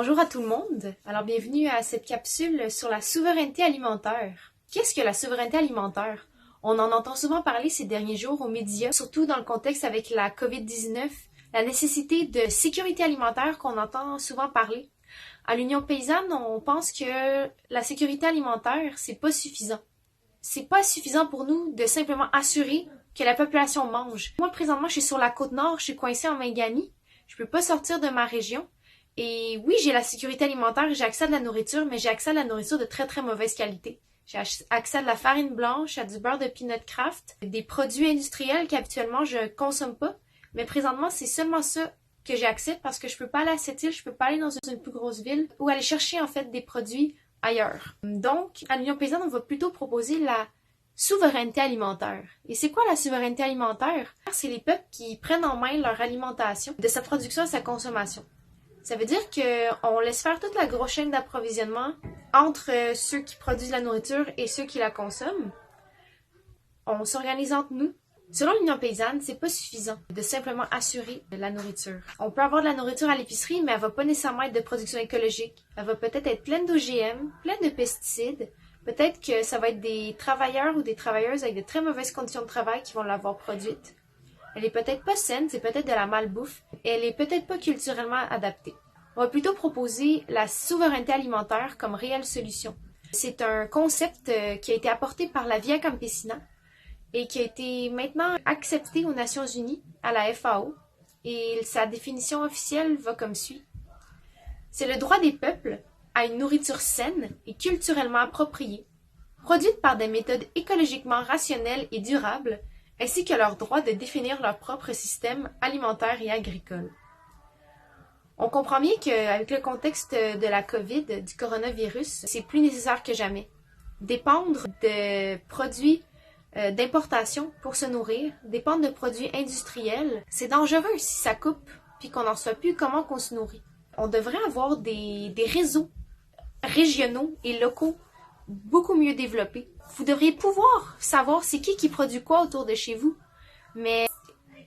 Bonjour à tout le monde. Alors bienvenue à cette capsule sur la souveraineté alimentaire. Qu'est-ce que la souveraineté alimentaire? On en entend souvent parler ces derniers jours aux médias, surtout dans le contexte avec la COVID-19, la nécessité de sécurité alimentaire qu'on entend souvent parler. À l'Union paysanne, on pense que la sécurité alimentaire, c'est pas suffisant. C'est pas suffisant pour nous de simplement assurer que la population mange. Moi, présentement, je suis sur la Côte-Nord, je suis coincée en Mingani. Je peux pas sortir de ma région. Et oui, j'ai la sécurité alimentaire, j'ai accès à de la nourriture, mais j'ai accès à de la nourriture de très très mauvaise qualité. J'ai accès à de la farine blanche, à du beurre de peanut craft, des produits industriels qu'habituellement je consomme pas. Mais présentement, c'est seulement ça que j'ai accès parce que je peux pas aller à cette île, je peux pas aller dans une plus grosse ville ou aller chercher en fait des produits ailleurs. Donc, à l'Union paysanne, on va plutôt proposer la souveraineté alimentaire. Et c'est quoi la souveraineté alimentaire? C'est les peuples qui prennent en main leur alimentation, de sa production à sa consommation. Ça veut dire qu'on laisse faire toute la grosse chaîne d'approvisionnement entre ceux qui produisent la nourriture et ceux qui la consomment. On s'organise entre nous. Selon l'Union paysanne, c'est pas suffisant de simplement assurer la nourriture. On peut avoir de la nourriture à l'épicerie, mais elle va pas nécessairement être de production écologique. Elle va peut-être être pleine d'OGM, pleine de pesticides. Peut-être que ça va être des travailleurs ou des travailleuses avec de très mauvaises conditions de travail qui vont l'avoir produite. Elle est peut-être pas saine, c'est peut-être de la malbouffe, et elle est peut-être pas culturellement adaptée. On va plutôt proposer la souveraineté alimentaire comme réelle solution. C'est un concept qui a été apporté par la Via Campesina et qui a été maintenant accepté aux Nations Unies, à la FAO, et sa définition officielle va comme suit. C'est le droit des peuples à une nourriture saine et culturellement appropriée, produite par des méthodes écologiquement rationnelles et durables, ainsi que leur droit de définir leur propre système alimentaire et agricole. On comprend bien qu'avec le contexte de la COVID, du coronavirus, c'est plus nécessaire que jamais. Dépendre de produits d'importation pour se nourrir, dépendre de produits industriels, c'est dangereux si ça coupe puis qu'on n'en soit plus comment qu'on se nourrit. On devrait avoir des réseaux régionaux et locaux beaucoup mieux développés. Vous devriez pouvoir savoir c'est qui produit quoi autour de chez vous. Mais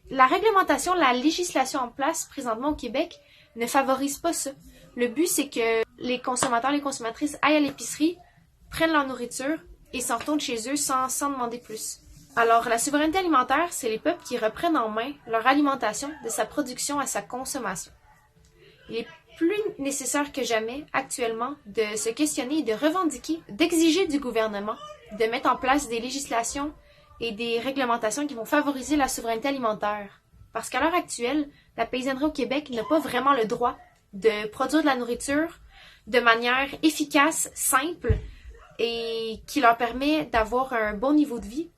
la réglementation, la législation en place présentement au Québec ne favorise pas ça. Le but, c'est que les consommateurs, les consommatrices aillent à l'épicerie, prennent leur nourriture et s'en retournent chez eux sans demander plus. Alors, la souveraineté alimentaire, c'est les peuples qui reprennent en main leur alimentation de sa production à sa consommation. Il est plus nécessaire que jamais, actuellement, de se questionner et de revendiquer, d'exiger du gouvernement de mettre en place des législations et des réglementations qui vont favoriser la souveraineté alimentaire. Parce qu'à l'heure actuelle, la paysannerie au Québec n'a pas vraiment le droit de produire de la nourriture de manière efficace, simple et qui leur permet d'avoir un bon niveau de vie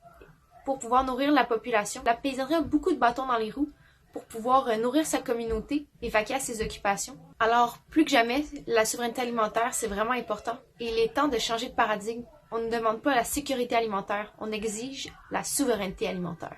pour pouvoir nourrir la population. La paysannerie a beaucoup de bâtons dans les roues pour pouvoir nourrir sa communauté et vaquer à ses occupations. Alors, plus que jamais, la souveraineté alimentaire, c'est vraiment important. Et il est temps de changer de paradigme. On ne demande pas la sécurité alimentaire, on exige la souveraineté alimentaire.